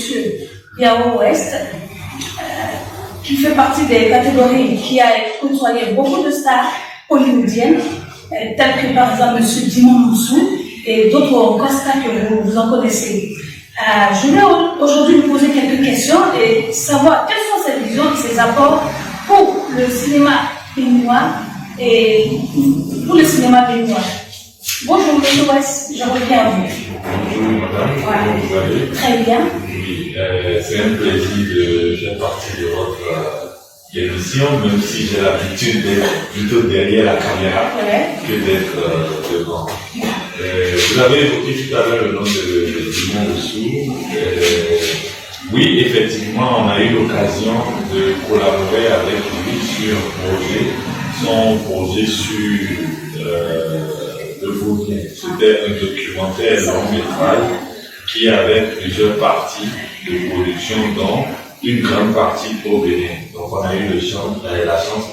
monsieur Yao West, qui fait partie des catégories qui a côtoyé beaucoup de stars hollywoodiennes, telles que par exemple monsieur Dimon Moussou et d'autres encore stars que vous en connaissez. Je vais aujourd'hui vous poser quelques questions et savoir quelles sont ses visions et ses apports pour le cinéma béninois et pour le cinéma béninois. Bonjour monsieur West, je reviens à vous. Bonjour madame, comment vous allez? Très bien. Oui, c'est un plaisir de faire partie de votre émission, même si j'ai l'habitude d'être plutôt derrière la caméra que d'être devant. Vous avez évoqué tout à l'heure le nom de Dimon Moussou. Oui, effectivement, on a eu l'occasion de collaborer avec lui sur un projet, son projet sur le Vaudien. C'était un documentaire long métrage qui avait plusieurs parties de production, dont une grande partie au Bénin. Donc on a eu la chance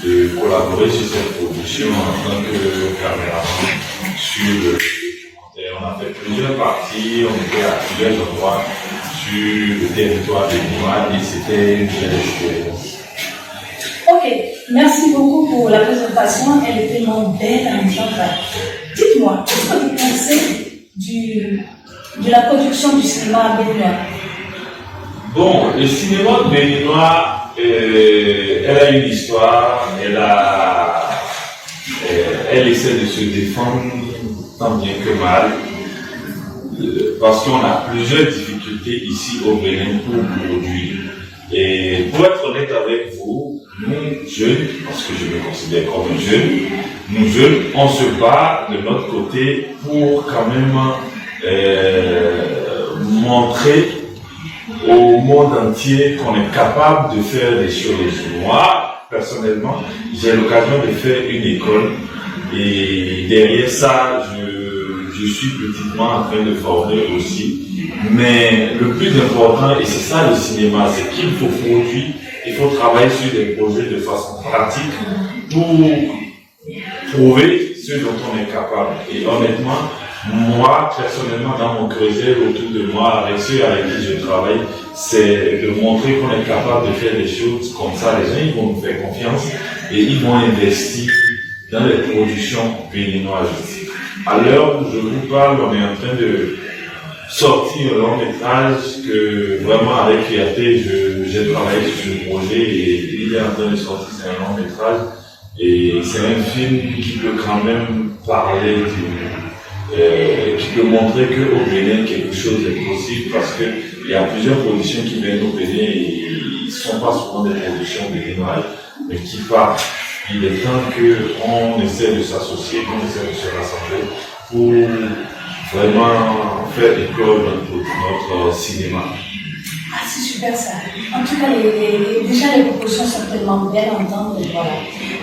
de collaborer sur cette production en tant que caméraman sur le documentaire. On a fait plusieurs parties, on était à plusieurs endroits sur le territoire béninois et c'était une belle expérience. Ok, merci beaucoup pour la présentation, elle est tellement belle en genre. Dites-moi, qu'est-ce que vous pensez de la production du cinéma béninois? Bon, le cinéma béninois, elle a une histoire, elle essaie de se défendre tant bien que mal, parce qu'on a plusieurs difficultés ici au Bénin pour produire. Et pour être honnête avec vous, nous jeunes, parce que je me considère comme jeune, nous jeunes, on se bat de notre côté pour quand même montrer au monde entier qu'on est capable de faire des choses. Moi, personnellement, j'ai l'occasion de faire une école et derrière ça, je suis petitement en train de former aussi. Mais le plus important, et c'est ça le cinéma, c'est qu'il faut produire, il faut travailler sur des projets de façon pratique pour prouver ce dont on est capable. Et honnêtement, moi, personnellement, dans mon creuset autour de moi, avec ceux avec qui je travaille, c'est de montrer qu'on est capable de faire des choses comme ça. Les gens, ils vont nous faire confiance et ils vont investir dans les productions béninoises. À l'heure où je vous parle, on est en train de sortir un long métrage que vraiment avec fierté, j'ai travaillé sur ce projet et il est en train de sortir, c'est un long métrage et c'est un film qui peut quand même parler qui peut montrer qu'au Bénin quelque chose est possible parce qu'il y a plusieurs productions qui viennent au Bénin et ils ne sont pas souvent des productions béninoises mais qui partent. Il est temps qu'on essaie de s'associer, qu'on essaie de se rassembler pour vraiment faire école dans notre cinéma. Ah, c'est super ça. En tout cas, déjà les propositions sont tellement belles à entendre. Voilà.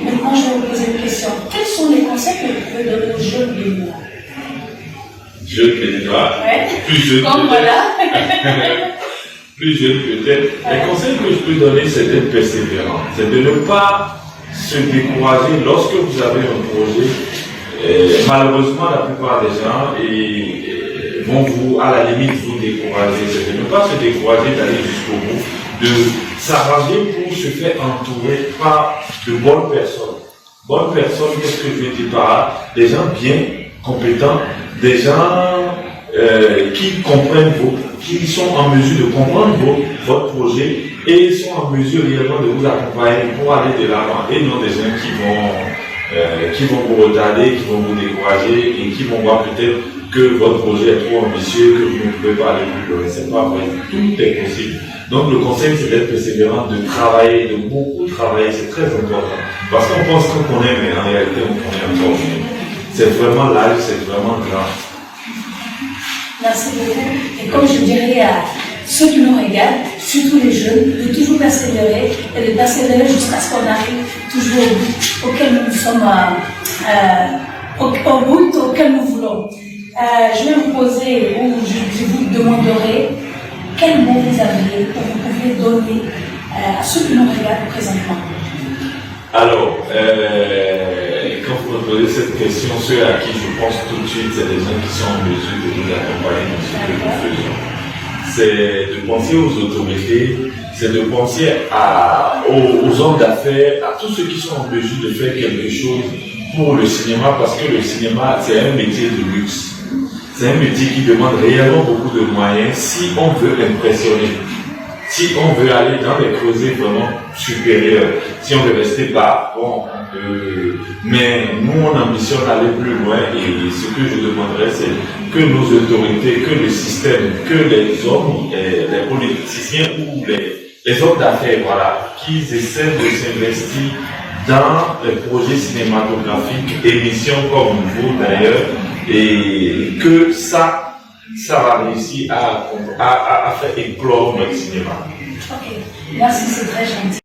Maintenant, je vais vous poser une question. Quels sont les conseils que vous pouvez donner aux jeunes béninois? Jeunes béninois, plus jeunes comme voilà. Plus jeunes peut-être. Les conseils que je peux donner, c'est d'être persévérant. C'est de ne pas se décourager lorsque vous avez un projet. Malheureusement, la plupart des gens vont vous, à la limite, vous décourager. C'est de ne pas se décourager d'aller jusqu'au bout, de s'arranger pour se faire entourer par de bonnes personnes. Bonnes personnes, qu'est-ce que je veux dire par là? Des gens bien compétents, des gens qui comprennent qui sont en mesure de comprendre votre projet et ils sont en mesure réellement de vous accompagner pour aller de l'avant et non des gens qui vont vous retarder, qui vont vous décourager et qui vont voir peut-être que votre projet est trop ambitieux, que vous ne pouvez pas aller plus loin. C'est pas vrai, tout est possible. Donc le conseil c'est d'être persévérant, de travailler, de beaucoup travailler, c'est très important. Parce qu'on pense qu'on connaît, mais en réalité on connaît encore mieux. C'est vraiment l'âge, c'est vraiment grand. Merci beaucoup. Et comme je dirais à ceux qui nous regardent, surtout les jeunes, de toujours persévérer et de persévérer jusqu'à ce qu'on arrive toujours au but auquel nous sommes, au but auquel nous voulons. Je vais vous poser, ou je vous demanderai quel mot vous avez que vous pouvez donner à ceux qui nous regardent présentement. Alors, quand vous me posez cette question, ceux à qui je pense tout de suite, c'est des gens qui sont en mesure de nous accompagner dans ce que nous faisons. c'est de penser aux autorités, c'est de penser aux hommes d'affaires, à tous ceux qui sont en mesure de faire quelque chose pour le cinéma, parce que le cinéma, c'est un métier de luxe. C'est un métier qui demande réellement beaucoup de moyens si on veut impressionner, si on veut aller dans des creusets vraiment supérieurs, si on veut rester bas, bon, mais nous on ambitionne d'aller plus loin et ce que je demanderais c'est que nos autorités, que le système, que les hommes, les politiciens ou les hommes d'affaires, voilà, qu'ils essaient de s'investir dans les projets cinématographiques, émissions comme vous d'ailleurs, et que ça va réussir à faire éclore notre cinéma. Ok, merci, c'est très gentil.